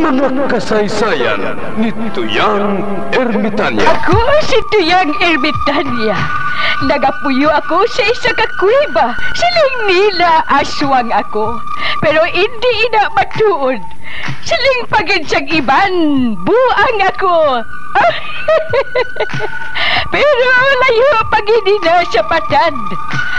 Mga kasaysayan ni Tuyang Ermitanya. Ako si Tuyang Ermitanya. Nagapuyo ako sa isa ka kuweba. Siling nila aswang ako. Pero hindi ina matuod. Siling pagid siyang iban. Buang ako. Pero layo pagid na sa patad.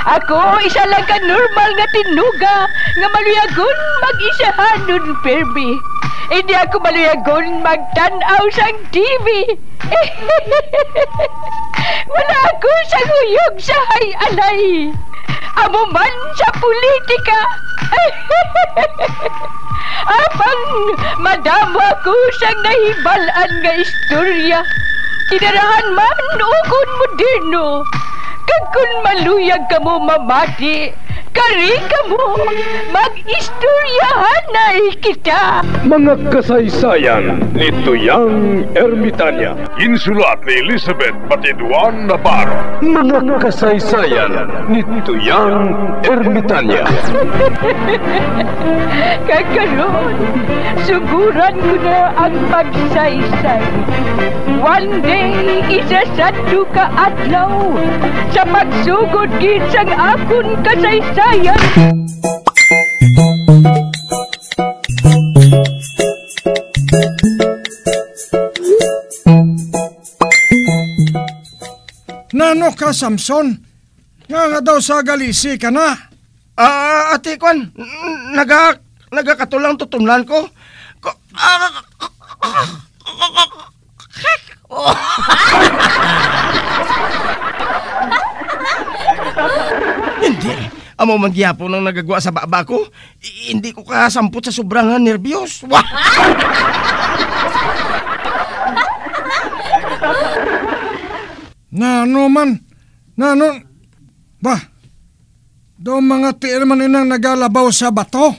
Ako isa lang ka normal nga tinuga nga maluyagon mag-isahanon permi. Hindi ako maluyagon magtanaw sang TV. Wala ako sa nguyog sa hay-alay. Amo man sa politika. Apang madamo ako sang nahibalaan nga istorya. Kinarahan man ukon moderno. Kag kun maluyag ka mo mamati, kari ka mo mag-istoryahan na kita. Mga kasaysayan ni Tuyang Ermitanya. Insulat ni Elizabeth Batiduan Navarro. Mga kasaysayan ni Tuyang Ermitanya. Kakaroon, suguran ko na ang pagsaysay. One day, isasado ka adlaw sa pagsugod gid sang akon kasaysayan. Nano ka, Samson? Nga daw sa galisi ka na. Ate Kwan, nagakatulang tutumlan ko. Hindi. Amo magyapo nang nagagwa sa baba ko. Hindi ko kasampot sa sobrang nervyos. Nano man? Nano? Bah, do mga tiil man inang nagalabaw sa bato.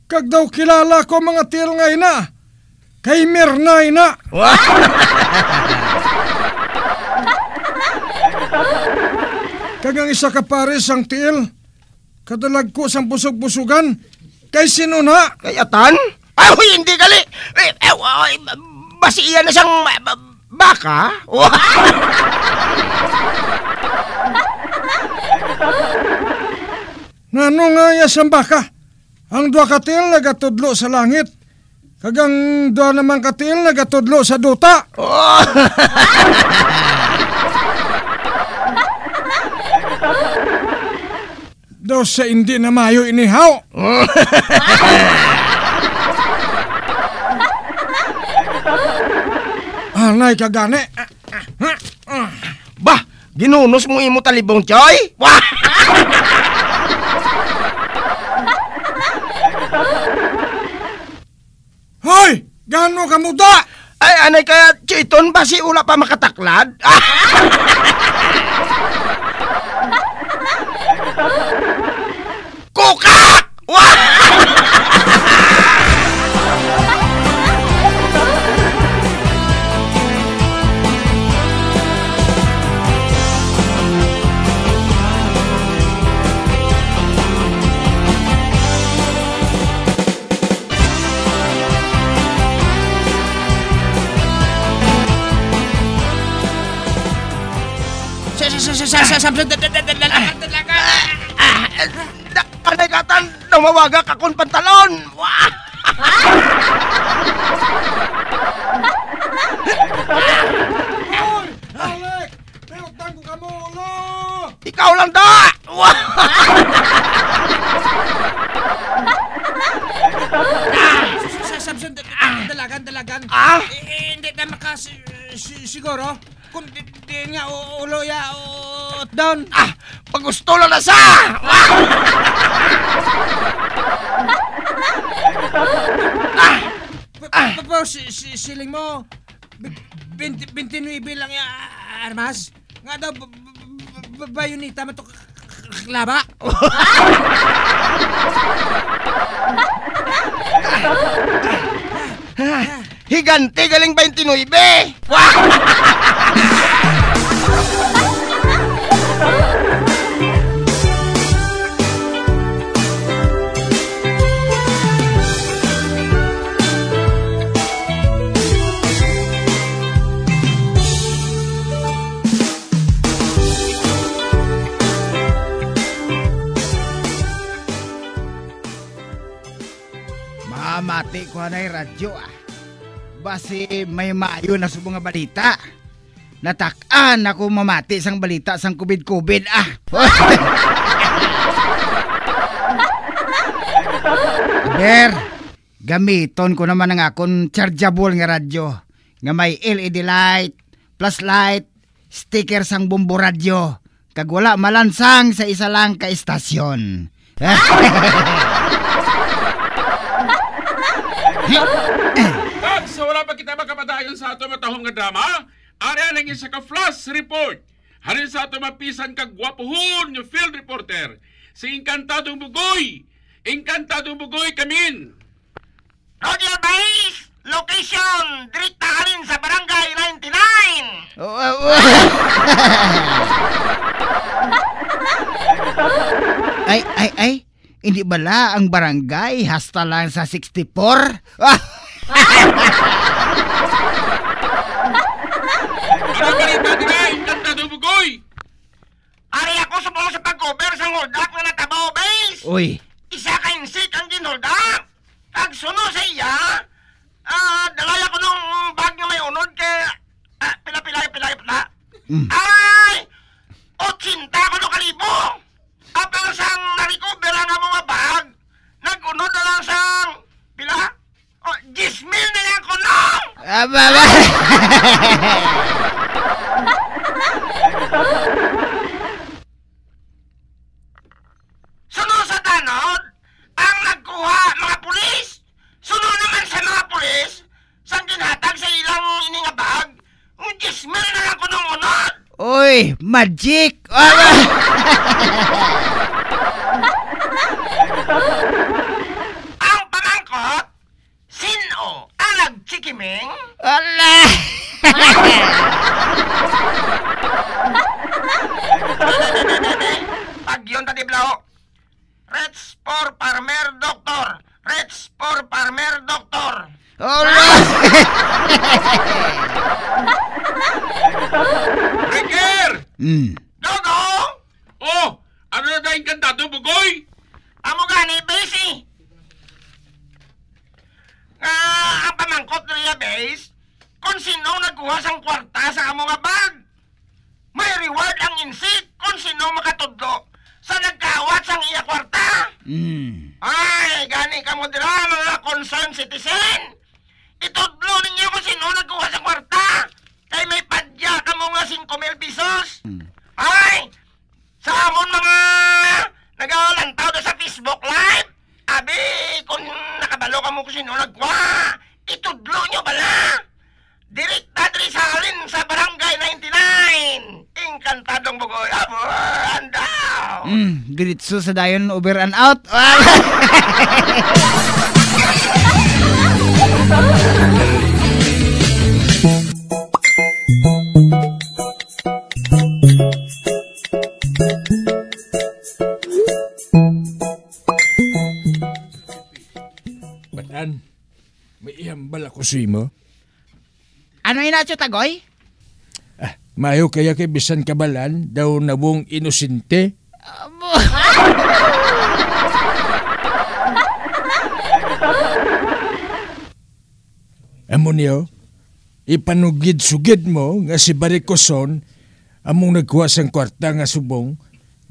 Kag daw kilala ko mga tiil nga ina. Kay Mirna ina. Kag ang isa ka pares ang tiil. Kadalag ko sang busog-busugan. Kay sino na? Kay Atan? Ay, hindi gali. Basi iyan na siyang baka. Nano nga yasang baka? Ang dua katil nagatudlo sa langit. Kagang dua naman katil nagatudlo sa duta. Daw sa hindi na mayo inihaw. Anay ka gani. Bah, ginunos mo imo talibong, Choy. Hoy! Gano ka muda? Ay, anay kaya chiton basi ula pa makataklad? Kukak! Anay katan, namawaga ka kon pantalon. Hoy! Alek! Pinutang ko ka mo, ulo! Ikaw lang da! Samson, dalagan. Hindi ka siguro. Kung di nga ulo ya down. Pag gusto lang na sa! Pero siling mo 29 lang ya armas. Nga daw bayonita mo to klaba. Higante galing 29. mamati ko na radyo Basi may maayo na sa mga balita. Natakaan ako mamati sang balita sang COVID-COVID Aber, gamiton ko naman ang akong chargeable nga radyo. Nga may LED light, plus light, sticker sang bumbo radyo. Kag wala malansang sa isa lang ka istasyon. So wala pa kita makapadayon sa ato matahong nga drama. Ari ang isa ka flash report. Harin sa ato mapisan ka gwapohon nga field reporter. Si Encantadong Bugoy. Encantadong Bugoy kamin. Roger Base! Location! Dirita ka rin sa Barangay 99! Ay, hindi bala ang barangay hasta lang sa 64? Ano balita nila, Encantadong Bugoy? Ari ako subong sa pag-cover sa hold up nga natabaw, Base! Uy, Isa ka insik ang ginhold up! Kag suno sa iya, dalaya ko nung bag nga may unod kay pila. Ay! 80 ko no kalibo! Apang sang narikover ang mga bag, nag-unod na lang sang pila? 10,000 na lang ko no! Suno sa tanod, ang nagkuha mga pulis. Suno naman sa mga pulis, sang ginhatag sa ilang ininga bag, 10,000 na lang ko nung unod. Uy, magic! Ang pamangkot, sino ang nagchikiming? Ala! Pag yun tadi blao. Reds for Farmer Doctor. Reds for Farmer Doctor. Breaker! Dogo! Oh, ano na da Encantadong Bugoy? Amo gani, Base. Ang pamangkot niya, Base, kung sino nagkuha sang kwarta sa amo nga bag. May reward ang insik kung sino makatudlo sa nagkawat sang iya kwarta. Ay, gani ka mo dira mga concerned citizen. Itudlo ninyo kung sino nagkuha sa kwarta. Kay may padya ka mo nga 5,000 pesos. Ay, sa amon mga nagalantaw do sa Facebook Live. Abi, kung nakabalo ka mo kung sino nagkuha, itudlo nyo bala. Direkta diri sa halin sa Barangay 99. Encantadong Bugoy. Abo, andaw. Diritso sa dayon over and out. Badan, may ihambal ako sa imo. Ano inacho tagoy? Mayo kaya kay bisan kabalan daw nabong inosente. Amo niyo, ipanugid-sugid mo nga si Baricoson among nagkuha sang kwarta nga subong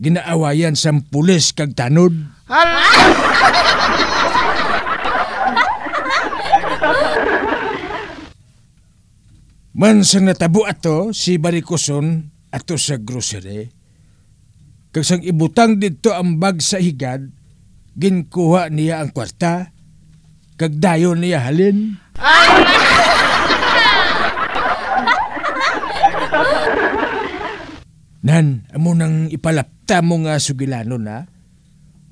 ginaawayan sang pulis kag tanod. Man sang natabo ato si Baricoson ato sa grocery. Kag sang ibutang didto ang bag sa higad, ginkuha niya ang kwarta, kag dayon niya halin. Nan, amo nang ipalapta mo nga sugilanon ha?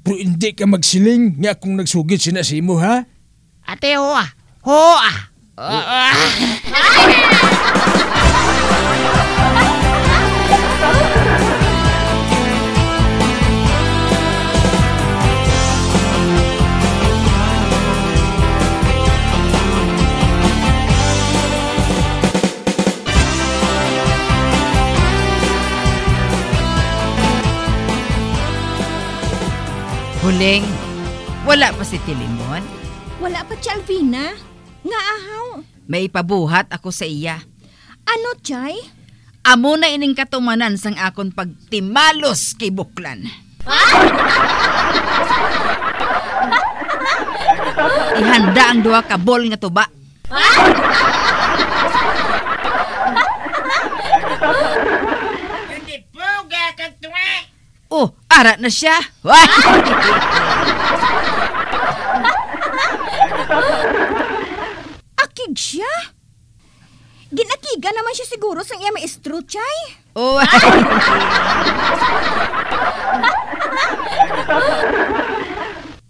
Pero hindi ka magsiling nga kung nagsugid sinasimo ha? Ate hoa. Hoa. Huling, wala pa si Tilimon? Wala pa si Alvina. Nga ahaw. May pabuhat ako sa iya. Ano, Chay? Amo na ining katumanan sang akon pagtimalos kay Buklan. Ihanda ang duha ka bol nga tuba. Hindi po, gakag tunga. Oh, ara na siya. Akig siya? Ginakiga naman siya siguro sa iya maestro, Chay. Oh.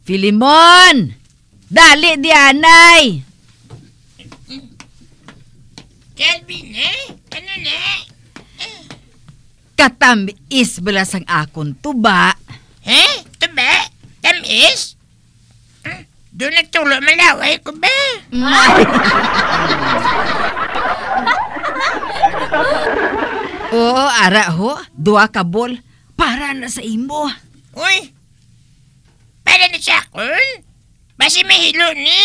Filimon! Dali, Dianay! Calvin, ano na? Katamis balas ang akon tuba. Tuba? Tamis? Doon nagtulo malaway ko ba? Oo, ara ho. Dua ka bol. Para na sa imo. Uy, para na sa akon? Basi mahilo ni.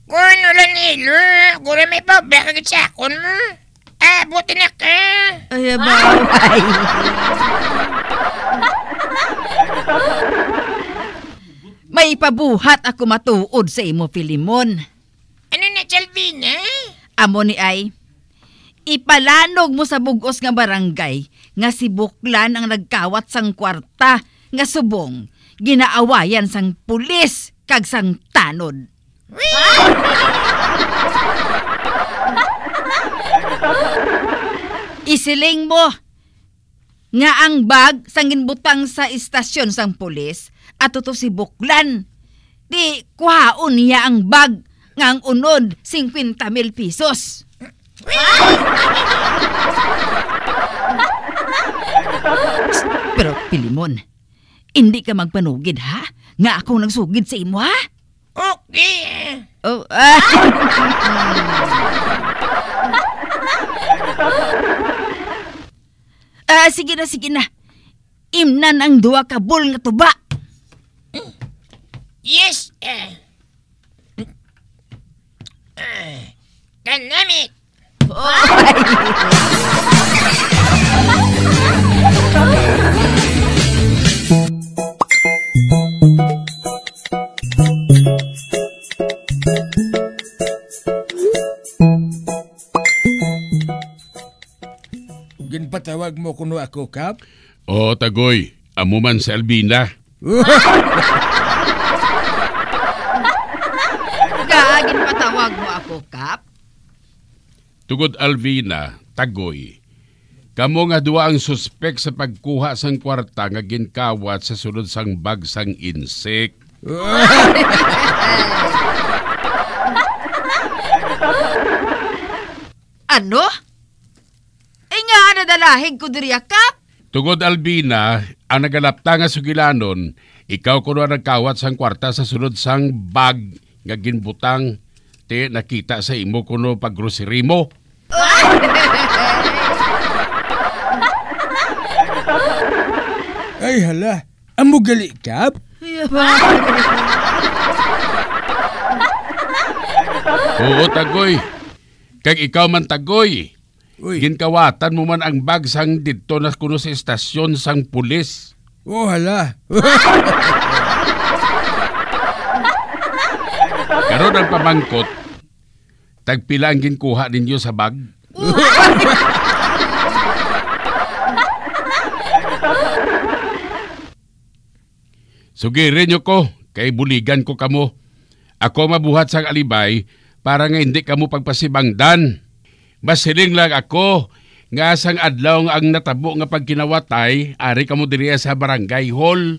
Kung wala nilo, kung may pabla kagad sa akon mo. Buti na ka. Ay, baway. May pabuhat ako matuod sa imo, Filimon. Ano na, Calvina? Amo ni ay, ipalanog mo sa bugos nga barangay nga si Buklan ang nagkawat sang kwarta nga subong ginaawayan sang pulis kag sang tanod. Isiling mo nga ang bag sang ginbutang sa istasyon sang pulis at to si Buklan. Di kuhaon niya ang bag nga ang unod 50,000 pesos. Pero Filimon, hindi ka magpanugid ha? Nga ako nagsugid sa imo ha? Okay. Oh, sige na. Imnan ang duwa ka bol nga tuba. Yes. Kanamit. Ginpatawag mo kuno ako, Kap? O, Tagoy, amo man sa Alvina. Gaagin patawag mo ako, Kap? Tugod Alvina, Tagoy, kamo nga duwa ang suspek sa pagkuha sang kwarta nga ginkawat sa sulod sang bag sang insek. Ano? Ay nga nadalahig ko diriya, Kap? Tugod Alvina, ang nagalapta nga sugilanon, ikaw kuno ang nagkawat sang kwarta sa sulod sang bag nga ginbutang te nakita sa imo kuno paggrocery mo. Ay hala, amo gali, Kap? Oo, Tagoy. Kag ikaw man, Tagoy. Uy. Ginkawatan mo man ang bag sang dito na kuno sa estasyon sang pulis. Oh hala. Karon ang pamangkot, tagpila ang ginkuha ninyo sa bag? Sugirin nyo ko, kay buligan ko kamo. Ako mabuhat sang alibay para nga hindi kamo pagpasibangdan. Masiling lang ako nga sang adlaw ang natabo nga pagkinawatay, ari kamo diriya sa barangay hall.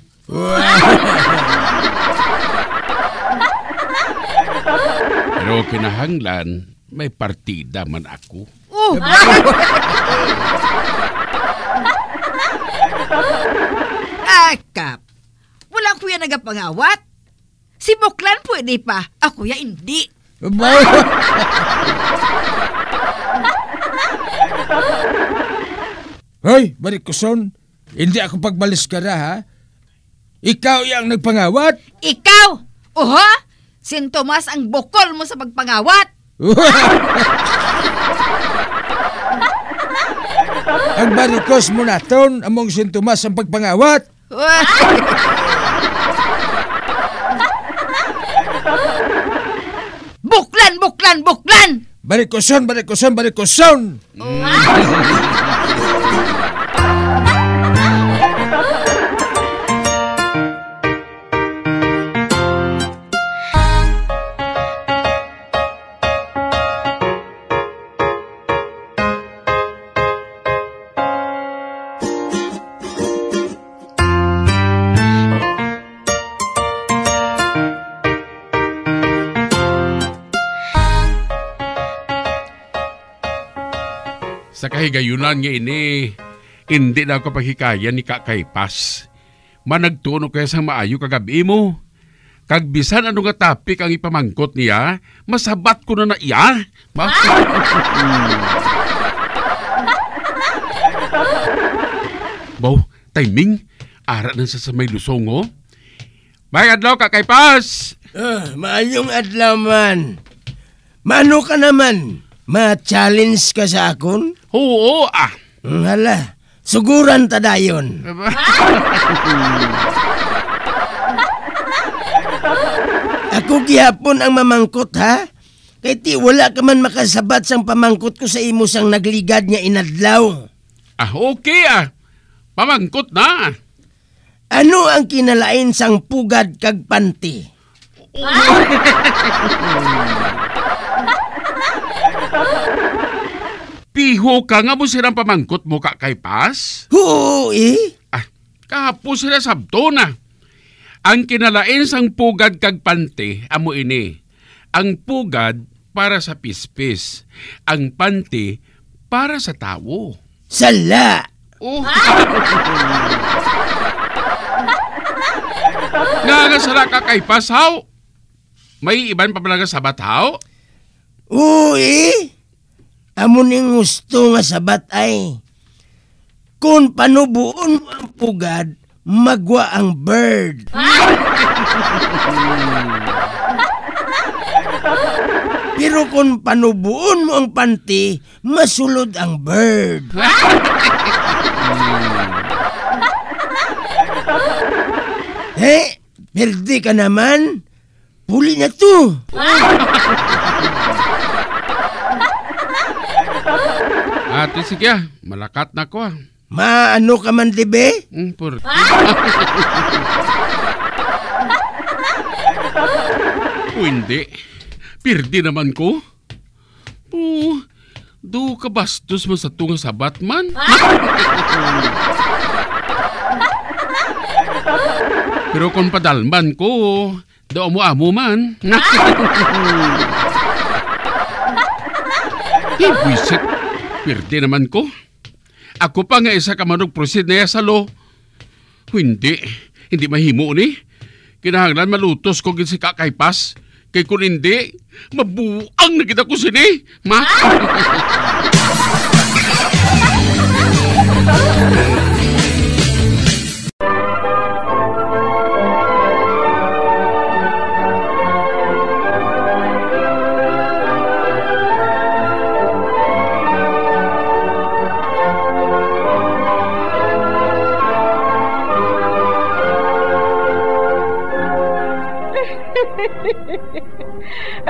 Pero kinahanglan, may partida man ako. Kap, wala ko yan nagapangawat. Si Buklan pwede pa, ako ya hindi. Hoy, Barikuson, Hindi ako pagbalis ka na, ha? Ikaw yung nagpangawat? Ikaw? Oho? Sintomas ang bukol mo sa pagpangawat. Ang barikos mo naton, among sintomas ang pagpangawat. Buklan! Barikoson! Sa kahigayunan nga ini, hindi na ako paghikaya ni Kakaypas. Managtuno kaya sa maayo kagabi mo. Kagbisan ano nga topic ang ipamangkot niya, masabat ko na iya. Bow, timing, ara na sa may lusong, oh. May adlaw, Kakaypas! Maayong adlaw man. Mano ka naman? Ma-challenge ka sa akon? Oo, Hala, suguran ta dayon. Ako gihapon ang mamangkot, ha? Kay ti wala ka man makasabat sang pamangkot ko sa imo sang nagligad nga inadlaw. Okay, pamangkot na. Ano ang kinalain sang pugad kag panty? Piho ka nga mo silang pamangkot mo, Kakaypas? Oo, Kahapon sila sabto na. Ang kinalain sang pugad kag pante, amo ini. Ang pugad para sa pispis. Ang pante para sa tawo. Sala! Oh. Nga sala, Kakaypas, haw? May iban pa pala sa bataw? Oo, amo ning gusto nga sabat ay. Kung panubuon mo ang pugad, magwa ang bird. Pero kung panubuon mo ang panty, masulod ang bird. Perdi ka naman. Puli na to. Ate, sige, malakat na ko. Maano ka man, dibe? Hindi. Pirdi naman ko. Do ka bastos mo sa tunga sa Batman? Pero kung padalman ko, do mo amo man. Wisit, pirdi naman ko. Ako pa nga isa ka manog proceed na sa lo. Hindi mahimo ni. Kinahanglan malutos ko si Kakaypas. Kay kung hindi, mabuang na kita ko sini.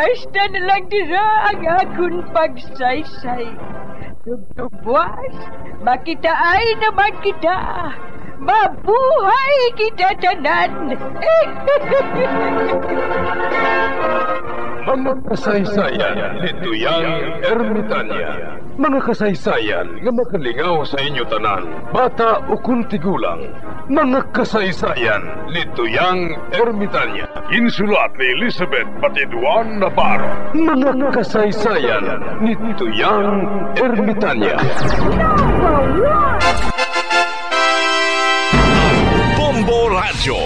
Hasta na lang dira ang akong pagsaysay. Tugtugwas, makitaan naman kita. Mabuhay kita tanan. Mga kasaysayan ni Tuyang Ermitanya. Mga kasaysayan nga makalingaw sa inyo tanan, bata o kuntigulang. Mga kasaysayan ni Tuyang Ermitanya. Insulat ni Elizabeth Batiduan Navarro. Mga kasaysayan ni Tuyang Ermitanya. Bombo Radio.